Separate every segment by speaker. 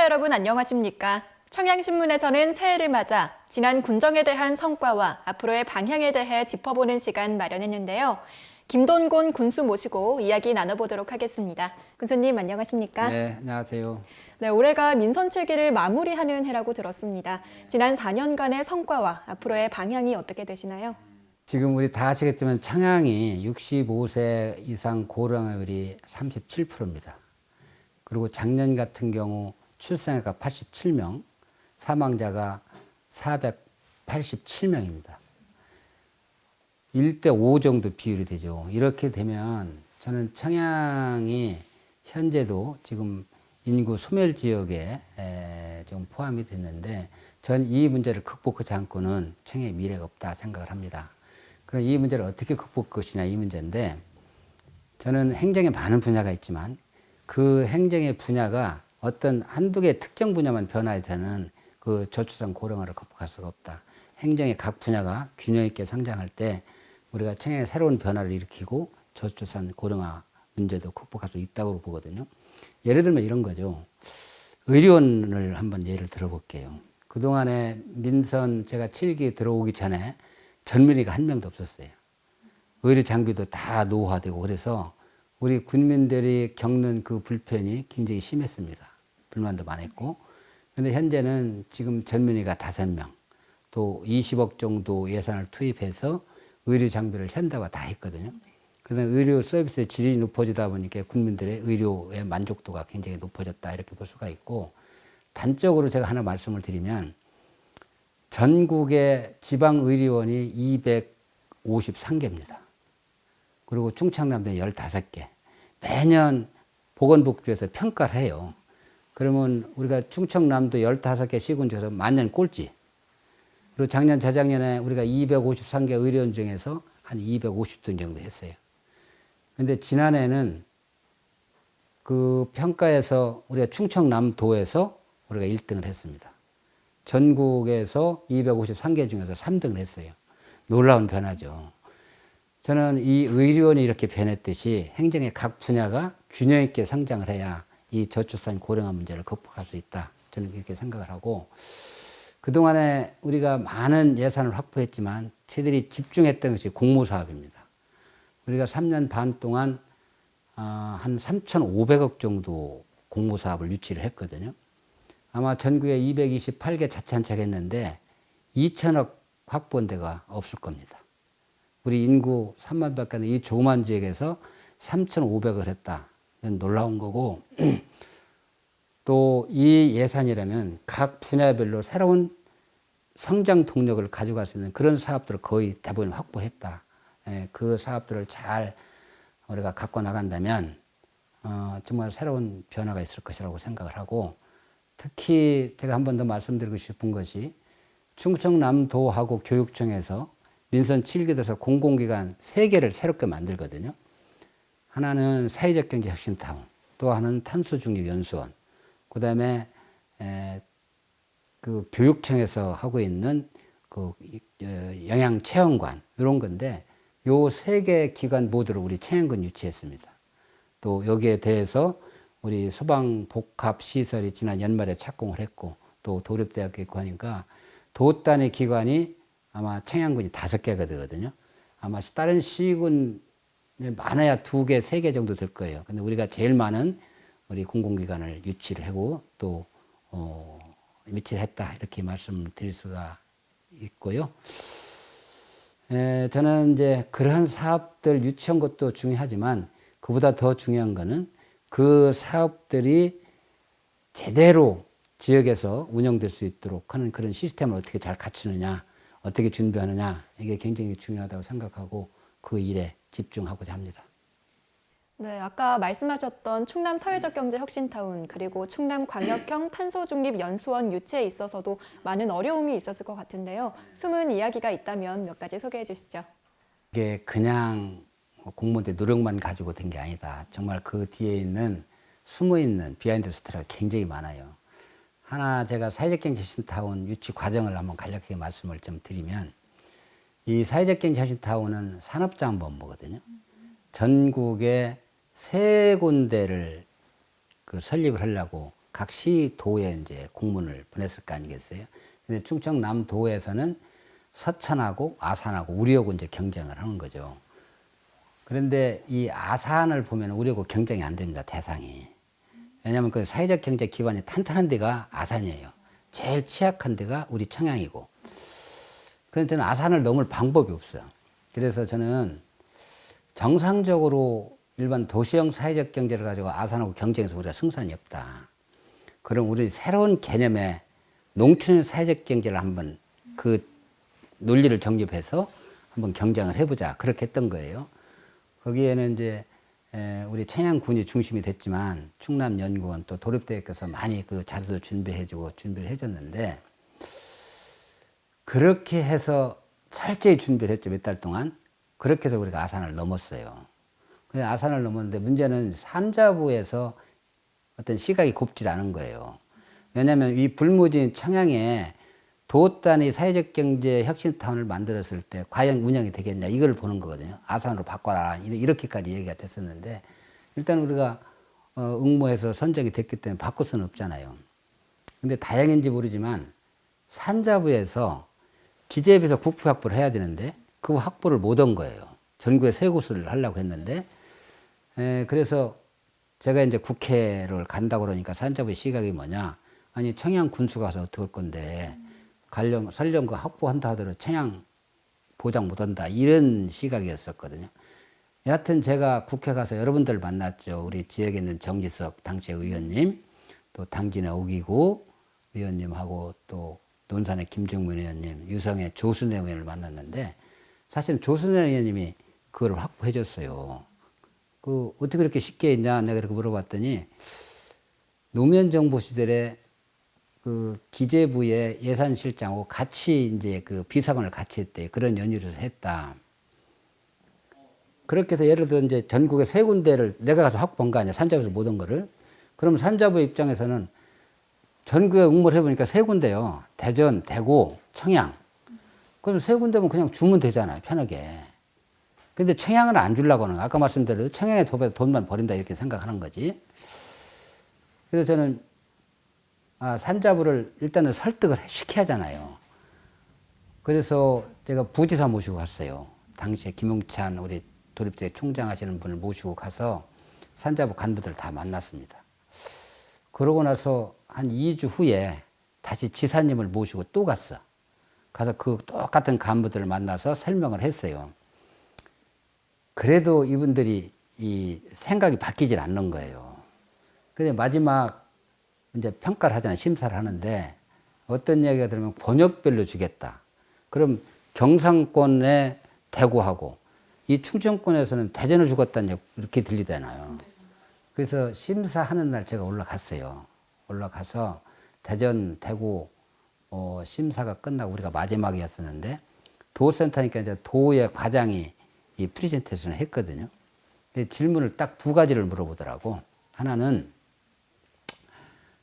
Speaker 1: 시청자 여러분 안녕하십니까? 청양신문에서는 새해를 맞아 지난 군정에 대한 성과와 앞으로의 방향에 대해 짚어보는 시간 마련했는데요. 김돈곤 군수 모시고 이야기 나눠보도록 하겠습니다. 군수님 안녕하십니까?
Speaker 2: 네, 안녕하세요.
Speaker 1: 네, 올해가 민선 7기를 마무리하는 해라고 들었습니다. 지난 4년간의 성과와 앞으로의 방향이 어떻게 되시나요?
Speaker 2: 지금 우리 다 아시겠지만 청양이 65세 이상 고령화율이 37%입니다. 그리고 작년 같은 경우 출생아가 87명, 사망자가 487명입니다. 1대 5 정도 비율이 되죠. 이렇게 되면 저는 청양이 현재도 지금 인구 소멸 지역에 좀 포함이 됐는데 전 이 문제를 극복하지 않고는 청양의 미래가 없다 생각을 합니다. 그럼 이 문제를 어떻게 극복할 것이냐 이 문제인데 저는 행정에 많은 분야가 있지만 그 행정의 분야가 어떤 한두 개 특정 분야만 변화해서는 그 저출산 고령화를 극복할 수가 없다. 행정의 각 분야가 균형 있게 성장할 때 우리가 청양의 새로운 변화를 일으키고 저출산 고령화 문제도 극복할 수 있다고 보거든요. 예를 들면 이런 거죠. 의료원을 한번 예를 들어볼게요. 그동안에 민선 제가 7기 들어오기 전에 전문의가 한 명도 없었어요. 의료 장비도 다 노후화되고 그래서 우리 국민들이 겪는 그 불편이 굉장히 심했습니다. 불만도 많았고. 근데 현재는 지금 전문의가 5명, 또 20억 정도 예산을 투입해서 의료 장비를 현대화 다 했거든요. 그래서 의료 서비스의 질이 높아지다 보니까 국민들의 의료의 만족도가 굉장히 높아졌다 이렇게 볼 수가 있고, 단적으로 제가 하나 말씀을 드리면 전국의 지방의료원이 253개입니다. 그리고 충청남도에 15개. 매년 보건복지부에서 평가를 해요. 그러면 우리가 충청남도 15개 시군 중에서 만년 꼴찌. 그리고 작년, 재작년에 우리가 253개 의료원 중에서 한 250등 정도 했어요. 근데 지난해는 그 평가에서 우리가 충청남도에서 우리가 1등을 했습니다. 전국에서 253개 중에서 3등을 했어요. 놀라운 변화죠. 저는 이 의료원이 이렇게 변했듯이 행정의 각 분야가 균형 있게 성장을 해야 이 저출산 고령화 문제를 극복할 수 있다. 저는 그렇게 생각을 하고, 그동안에 우리가 많은 예산을 확보했지만 저희들이 집중했던 것이 공모사업입니다. 우리가 3년 반 동안 한 3,500억 정도 공모사업을 유치를 했거든요. 아마 전국에 228개 자치단체가 했는데 2천억 확보한 데가 없을 겁니다. 우리 인구 3만 밖에 안 되는 이 조그만 지역에서 3,500을 했다. 이건 놀라운 거고, 또 이 예산이라면 각 분야별로 새로운 성장 동력을 가져갈 수 있는 그런 사업들을 거의 대부분 확보했다. 그 사업들을 잘 우리가 갖고 나간다면 정말 새로운 변화가 있을 것이라고 생각을 하고, 특히 제가 한 번 더 말씀드리고 싶은 것이 충청남도하고 교육청에서 민선 7기 들어서 공공기관 3개를 새롭게 만들거든요. 하나는 사회적 경제 혁신타운, 또 하나는 탄소중립연수원, 그 다음에 그 교육청에서 하고 있는 그 영양체험관, 이런 건데, 요 3개 기관 모두를 우리 청양군 유치했습니다. 또 여기에 대해서 우리 소방복합시설이 지난 연말에 착공을 했고, 또 도립대학교 있고 하니까 도 단위 기관이 아마 청양군이 5개가 되거든요. 아마 다른 시군에 많아야 2개, 3개 정도 될 거예요. 근데 우리가 제일 많은 우리 공공기관을 유치를 하고 또 유치를 했다, 이렇게 말씀드릴 수가 있고요. 저는 이제 그러한 사업들 유치한 것도 중요하지만 그보다 더 중요한 거는 그 사업들이 제대로 지역에서 운영될 수 있도록 하는 그런 시스템을 어떻게 잘 갖추느냐, 어떻게 준비하느냐, 이게 굉장히 중요하다고 생각하고 그 일에 집중하고자 합니다.
Speaker 1: 네, 아까 말씀하셨던 충남 사회적 경제 혁신타운 그리고 충남 광역형 탄소중립연수원 유치에 있어서도 많은 어려움이 있었을 것 같은데요. 숨은 이야기가 있다면 몇 가지 소개해 주시죠.
Speaker 2: 이게 그냥 공무원들 노력만 가지고 된 게 아니다. 정말 그 뒤에 있는 숨어있는 비하인드 스토리가 굉장히 많아요. 하나 제가 사회적 경제 혁신타운 유치 과정을 한번 간략하게 말씀을 좀 드리면, 이 사회적 경제 혁신타운은 산업자원본부거든요. 전국에 3군데를 그 설립을 하려고 각 시도에 이제 공문을 보냈을 거 아니겠어요? 근데 충청남도에서는 서천하고 아산하고 우리하고 이제 경쟁을 하는 거죠. 그런데 이 아산을 보면 우리하고 경쟁이 안 됩니다, 대상이. 왜냐하면 그 사회적 경제 기반이 탄탄한 데가 아산이에요. 제일 취약한 데가 우리 청양이고. 그래서 저는 아산을 넘을 방법이 없어요. 그래서 저는 정상적으로 일반 도시형 사회적 경제를 가지고 아산하고 경쟁해서 우리가 승산이 없다. 그럼 우리 새로운 개념의 농촌 사회적 경제를 한번 그 논리를 정립해서 한번 경쟁을 해보자. 그렇게 했던 거예요. 거기에는 이제 우리 청양군이 중심이 됐지만 충남연구원 또 도립대학교에서 많이 그 자료도 준비해주고 준비를 해줬는데 그렇게 해서 철저히 준비를 했죠. 몇 달 동안. 그렇게 해서 우리가 아산을 넘었어요. 아산을 넘었는데 문제는 산자부에서 어떤 시각이 곱질 않은 거예요. 왜냐하면 이 불무진 청양에 도 단위 사회적 경제 혁신타운을 만들었을 때 과연 운영이 되겠냐 이걸 보는 거거든요. 아산으로 바꿔라 이렇게까지 얘기가 됐었는데 일단 우리가 응모해서 선정이 됐기 때문에 바꿀 수는 없잖아요. 근데 다행인지 모르지만 산자부에서 기재에 비해서 국부 확보를 해야 되는데 그 확보를 못 한 거예요. 전국에 세 곳을 하려고 했는데 그래서 제가 이제 국회를 간다고 그러니까 산자부의 시각이 뭐냐. 아니 청양 군수 가서 어떻게 할 건데 설령 그 확보한다 하더라도 청양 보장 못 한다 이런 시각이었었거든요. 여하튼 제가 국회 가서 여러분들 만났죠. 우리 지역에 있는 정지석 당시 의원님, 또 당진의 오기구 의원님하고 또 논산의 김정문 의원님, 유성의 조순애 의원을 만났는데 사실은 조순애 의원님이 그걸 확보해 줬어요. 그 어떻게 그렇게 쉽게 했냐 내가 그렇게 물어봤더니 노무현 정부 시절에 그 기재부의 예산실장하고 같이 이제 그 비서관을 같이 했대. 그런 연유를 했다. 그렇게 해서 예를 들어 이제 전국에 세 군데를 내가 가서 확보한 거 아니야. 산자부에서 모든 거를. 그럼 산자부 입장에서는 전국에 응모를 해보니까 세 군데요. 대전, 대구, 청양. 그럼 세 군데면 그냥 주면 되잖아요. 편하게. 근데 청양은 안 주려고 하는 거야. 아까 말씀드린 청양에 돈만 버린다 이렇게 생각하는 거지. 그래서 저는 산자부를 일단은 설득을 시켜야 하잖아요. 그래서 제가 부지사 모시고 갔어요. 당시에 김용찬 우리 도립대 총장 하시는 분을 모시고 가서 산자부 간부들 다 만났습니다. 그러고 나서 한 2주 후에 다시 지사님을 모시고 또 갔어. 가서 그 똑같은 간부들을 만나서 설명을 했어요. 그래도 이분들이 이 생각이 바뀌질 않는 거예요. 근데 마지막 이제 평가를 하잖아요. 심사를 하는데 어떤 이야기가 들으면 권역별로 주겠다. 그럼 경상권에 대구하고 이 충청권에서는 대전을 주겠다는 이렇게 들리잖아요. 그래서 심사하는 날 제가 올라갔어요. 올라가서 대전, 대구 심사가 끝나고 우리가 마지막이었었는데 도센터니까 이제 도의 과장이 이 프리젠테이션을 했거든요. 질문을 딱 두 가지를 물어보더라고. 하나는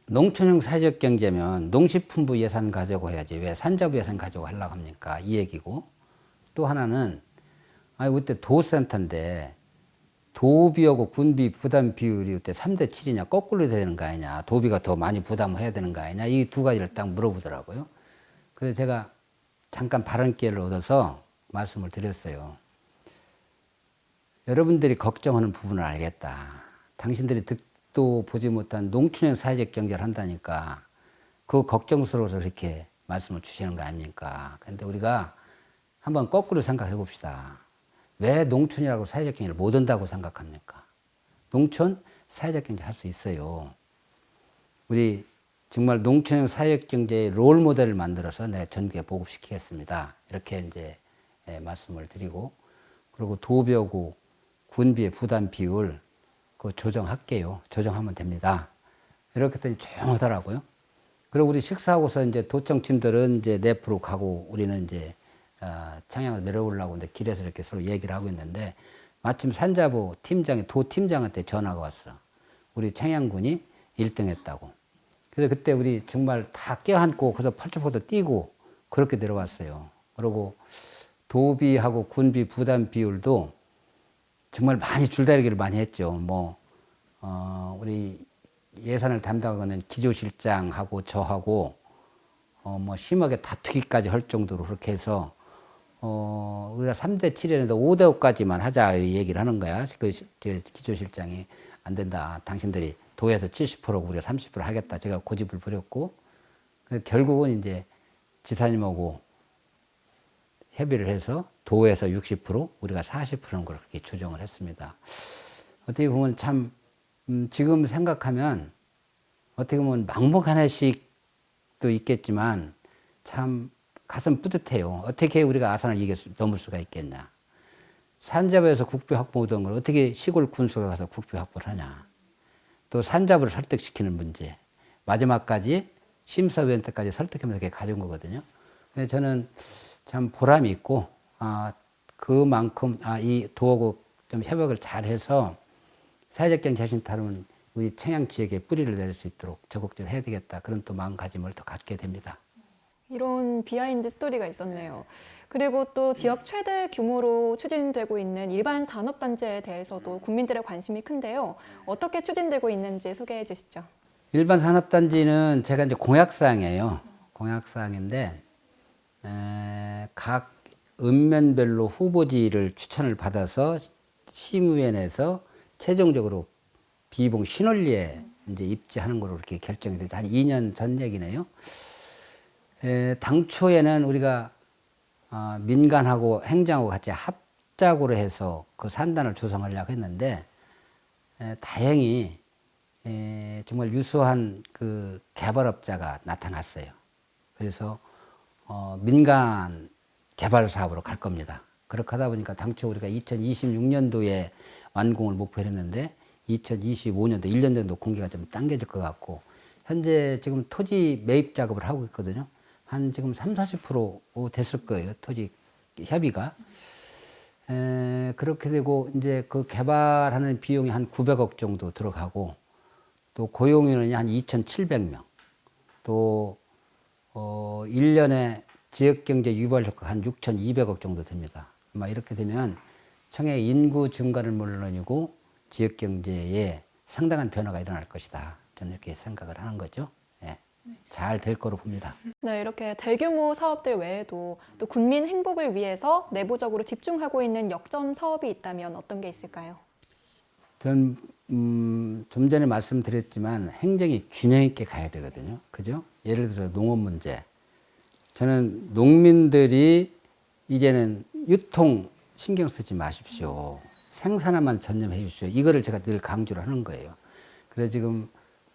Speaker 2: 농촌형 사회적 경제면 농식품부 예산 가지고 해야지 왜 산자부 예산 가지고 하려고 합니까? 이 얘기고. 또 하나는 아니 그때 도센터인데 도비하고 군비 부담 비율이 그때 3대 7이냐 거꾸로 되는 거 아니냐. 도비가 더 많이 부담해야 되는 거 아니냐. 이 두 가지를 딱 물어보더라고요. 그래서 제가 잠깐 발언 기회를 얻어서 말씀을 드렸어요. 여러분들이 걱정하는 부분을 알겠다. 당신들이 듣도 보지 못한 농촌형 사회적 경제를 한다니까 그 걱정스러워서 이렇게 말씀을 주시는 거 아닙니까? 그런데 우리가 한번 거꾸로 생각해 봅시다. 왜 농촌이라고 사회적 경제를 못 한다고 생각합니까? 농촌 사회적 경제 할 수 있어요. 우리 정말 농촌형 사회적 경제의 롤 모델을 만들어서 내가 전국에 보급시키겠습니다. 이렇게 이제 말씀을 드리고 그리고 도벽우 군비의 부담 비율 그 조정할게요. 조정하면 됩니다. 이렇게 했더니 조용하더라고요. 그리고 우리 식사하고서 이제 도청팀들은 이제 내프로 가고 우리는 이제 청양으로 내려오려고 이제 길에서 이렇게 서로 얘기를 하고 있는데 마침 산자부 팀장이 도 팀장한테 전화가 왔어. 우리 청양군이 1등 했다고. 그래서 그때 우리 정말 다 껴안고 그래서 펄쩍펄쩍 뛰고 그렇게 내려왔어요. 그리고 도비하고 군비 부담 비율도 정말 많이 줄다리기를 많이 했죠. 우리 예산을 담당하는 기조실장하고 저하고 뭐 심하게 다투기까지 할 정도로 그렇게 해서 우리가 3대 7에는데 5대 5까지만 하자 이 얘기를 하는 거야. 그 기조실장이 안 된다. 당신들이 도에서 70%고 우리가 30% 하겠다. 제가 고집을 부렸고 결국은 이제 지사님하고 협의를 해서 도에서 60% 우리가 40%는 걸 그렇게 조정을 했습니다. 어떻게 보면 참 지금 생각하면 어떻게 보면 막무가내식도 있겠지만 참 가슴 뿌듯해요. 어떻게 우리가 아산을 넘을 수가 있겠냐. 산자부에서 국비 확보하던 걸 어떻게 시골 군수가 가서 국비 확보를 하냐. 또 산자부를 설득시키는 문제. 마지막까지 심사위원 때까지 설득하면서 이렇게 가져온 거거든요. 그래서 저는 참 보람이 있고, 그만큼, 이 도하고 좀 협약을 잘 해서 사회적 경제 혁신 타령은 우리 청양 지역에 뿌리를 내릴 수 있도록 적극적으로 해야 되겠다. 그런 또 마음가짐을 더 갖게 됩니다.
Speaker 1: 이런 비하인드 스토리가 있었네요. 그리고 또 지역 최대 규모로 추진되고 있는 일반 산업단지에 대해서도 국민들의 관심이 큰데요. 어떻게 추진되고 있는지 소개해 주시죠.
Speaker 2: 일반 산업단지는 제가 이제 공약사항이에요. 공약사항인데, 각 읍면별로 후보지를 추천을 받아서 시의회에서 최종적으로 비봉 신원리에 이제 입지하는 걸로 이렇게 결정이 되죠. 한 2년 전 얘기네요. 당초에는 우리가 민간하고 행정하고 같이 합작으로 해서 그 산단을 조성하려고 했는데 다행히 정말 유수한 그 개발업자가 나타났어요. 그래서 민간 개발 사업으로 갈 겁니다. 그렇게 하다 보니까 당초 우리가 2026년도에 완공을 목표로 했는데 2025년도 1년 정도 공개가 좀 당겨질 것 같고 현재 지금 토지 매입 작업을 하고 있거든요. 한 지금 30-40% 됐을 거예요. 토지 협의가. 그렇게 되고 이제 그 개발하는 비용이 한 900억 정도 들어가고 또 고용인원이 한 2,700명 또 1년에 지역경제 유발 효과가 한 6,200억 정도 됩니다. 아마 이렇게 되면 청해 인구 증가는 물론이고 지역경제에 상당한 변화가 일어날 것이다. 저는 이렇게 생각을 하는 거죠. 예. 잘 될 거로 봅니다.
Speaker 1: 네, 이렇게 대규모 사업들 외에도 또 국민 행복을 위해서 내부적으로 집중하고 있는 역점 사업이 있다면 어떤 게 있을까요?
Speaker 2: 전 좀 전에 말씀드렸지만 행정이 균형 있게 가야 되거든요. 그죠? 예를 들어 농업 문제. 저는 농민들이 이제는 유통 신경 쓰지 마십시오. 생산에만 전념해 주십시오. 이거를 제가 늘 강조를 하는 거예요. 그래서 지금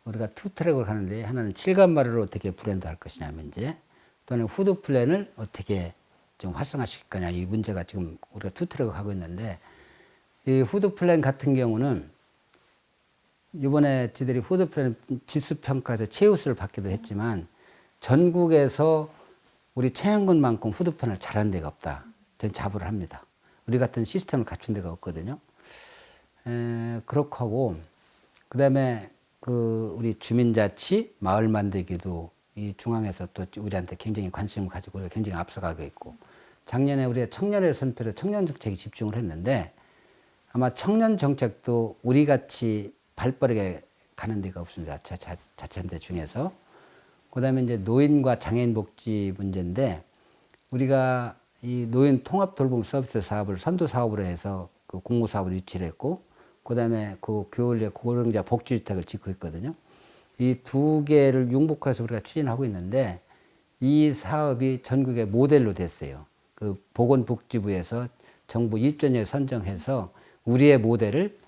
Speaker 2: 우리가 투 트랙을 가는데 하나는 칠간마루를 어떻게 브랜드할 것이냐 문제, 또는 푸드 플랜을 어떻게 좀 활성화시킬 거냐 이 문제가 지금 우리가 투 트랙을 가고 있는데 이 푸드 플랜 같은 경우는 이번에 지들이 푸드 플랜 지수 평가에서 최우수를 받기도 했지만 전국에서 우리 청양군만큼 푸드 플랜을 잘하는 데가 없다. 저는 자부를 합니다. 우리 같은 시스템을 갖춘 데가 없거든요. 그렇고 하고 그다음에 그 우리 주민자치 마을 만들기도 이 중앙에서 또 우리한테 굉장히 관심을 가지고 우리가 굉장히 앞서가고 있고 작년에 우리가 청년의 선표로 청년 정책에 집중을 했는데 아마 청년 정책도 우리 같이 발빠르게 가는 데가 없습니다. 자치단체 중에서. 그다음에 이제 노인과 장애인 복지 문제인데 우리가 이 노인 통합 돌봄 서비스 사업을 선도 사업으로 해서 그 공모 사업을 유치를 했고 그다음에 그 교원리 고령자 복지주택을 짓고 있거든요. 이 두 개를 융복해서 우리가 추진하고 있는데 이 사업이 전국의 모델로 됐어요. 그 보건복지부에서 정부 입전에 선정해서 우리의 모델을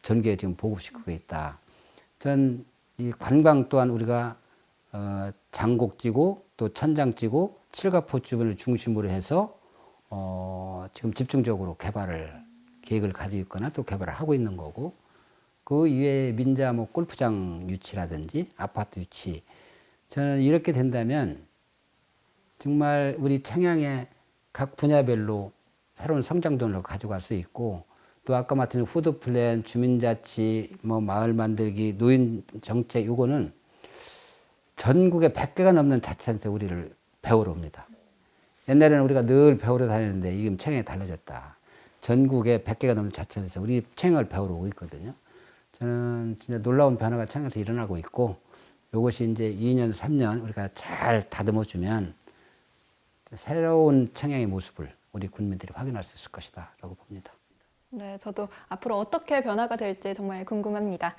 Speaker 2: 전국에 지금 보급시키고 있다. 전 이 관광 또한 우리가 장곡지구 또 천장지구 칠갑포 주변을 중심으로 해서 지금 집중적으로 개발을 계획을 가지고 있거나 또 개발을 하고 있는 거고 그 이외에 민자 뭐 골프장 유치라든지 아파트 유치 저는 이렇게 된다면 정말 우리 청양의 각 분야별로 새로운 성장동력을 가져갈 수 있고 또 아까 말씀 푸드 플랜, 주민자치, 뭐 마을 만들기, 노인 정책 요거는 전국에 100개가 넘는 자치단체 우리를 배우러 옵니다. 옛날에는 우리가 늘 배우러 다니는데 지금 청양이 달라졌다. 전국에 100개가 넘는 자치단체 우리 청양을 배우러 오고 있거든요. 저는 진짜 놀라운 변화가 청양에서 일어나고 있고 이것이 이제 2년, 3년 우리가 잘 다듬어주면 새로운 청양의 모습을 우리 국민들이 확인할 수 있을 것이다 라고 봅니다.
Speaker 1: 네, 저도 앞으로 어떻게 변화가 될지 정말 궁금합니다.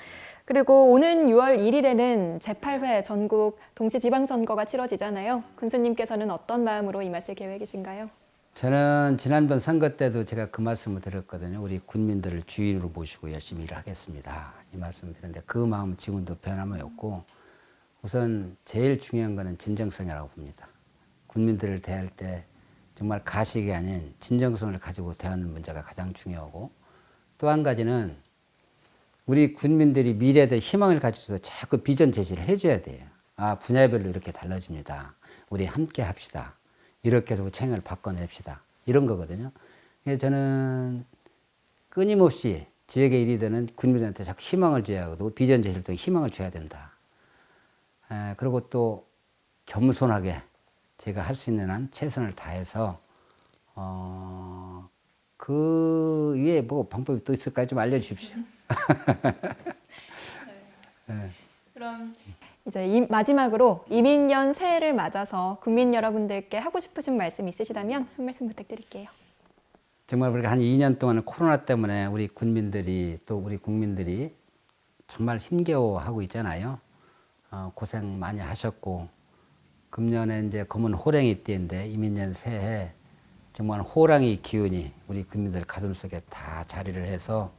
Speaker 1: 그리고 오는 6월 1일에는 제8회 전국 동시지방선거가 치러지잖아요. 군수님께서는 어떤 마음으로 임하실 계획이신가요?
Speaker 2: 저는 지난번 선거 때도 제가 그 말씀을 드렸거든요. 우리 국민들을 주인으로 모시고 열심히 일을 하겠습니다. 이 말씀을 드렸는데 그 마음 지금도 변함이 없고 우선 제일 중요한 거는 진정성이라고 봅니다. 국민들을 대할 때 정말 가식이 아닌 진정성을 가지고 대하는 문제가 가장 중요하고 또 한 가지는 우리 국민들이 미래에 대해 희망을 가지고서 자꾸 비전 제시를 해줘야 돼요. 아, 분야별로 이렇게 달라집니다. 우리 함께 합시다. 이렇게 해서 청양을 바꿔냅시다. 이런 거거든요. 그래서 저는 끊임없이 지역의 리더는 국민들한테 자꾸 희망을 줘야 하고 비전 제시를 통해 희망을 줘야 된다. 그리고 또 겸손하게 제가 할 수 있는 한 최선을 다해서 그 위에 뭐 방법이 또 있을까요? 좀 알려주십시오.
Speaker 1: 그럼 이제 마지막으로 이민년 새해를 맞아서 국민 여러분들께 하고 싶으신 말씀 있으시다면 한 말씀 부탁드릴게요.
Speaker 2: 정말 우리가 한 2년 동안 코로나 때문에 우리 군민들이 또 우리 국민들이 정말 힘겨워하고 있잖아요. 고생 많이 하셨고 금년에 이제 검은 호랑이 띠인데 이민년 새해 정말 호랑이 기운이 우리 국민들 가슴속에 다 자리를 해서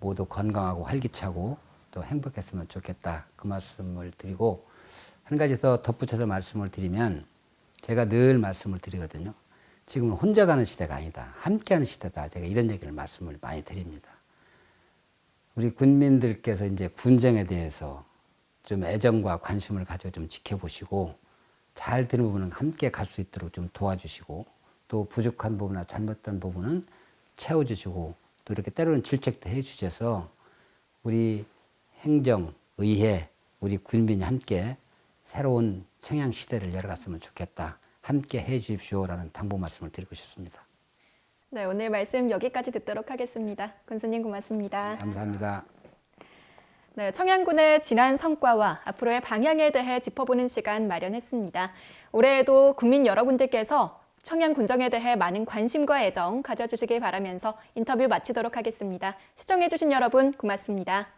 Speaker 2: 모두 건강하고 활기차고 또 행복했으면 좋겠다 그 말씀을 드리고 한 가지 더 덧붙여서 말씀을 드리면 제가 늘 말씀을 드리거든요. 지금은 혼자 가는 시대가 아니다. 함께하는 시대다. 제가 이런 얘기를 말씀을 많이 드립니다. 우리 군민들께서 이제 군정에 대해서 좀 애정과 관심을 가지고 좀 지켜보시고 잘 되는 부분은 함께 갈 수 있도록 좀 도와주시고 또 부족한 부분이나 잘못된 부분은 채워주시고 또 이렇게 때로는 질책도 해주셔서 우리 행정, 의회, 우리 군민이 함께 새로운 청양 시대를 열어갔으면 좋겠다. 함께 해 주십시오라는 당부 말씀을 드리고 싶습니다.
Speaker 1: 네, 오늘 말씀 여기까지 듣도록 하겠습니다. 군수님 고맙습니다.
Speaker 2: 감사합니다.
Speaker 1: 네, 청양군의 지난 성과와 앞으로의 방향에 대해 짚어보는 시간 마련했습니다. 올해에도 국민 여러분들께서 청양군정에 대해 많은 관심과 애정 가져주시길 바라면서 인터뷰 마치도록 하겠습니다. 시청해주신 여러분 고맙습니다.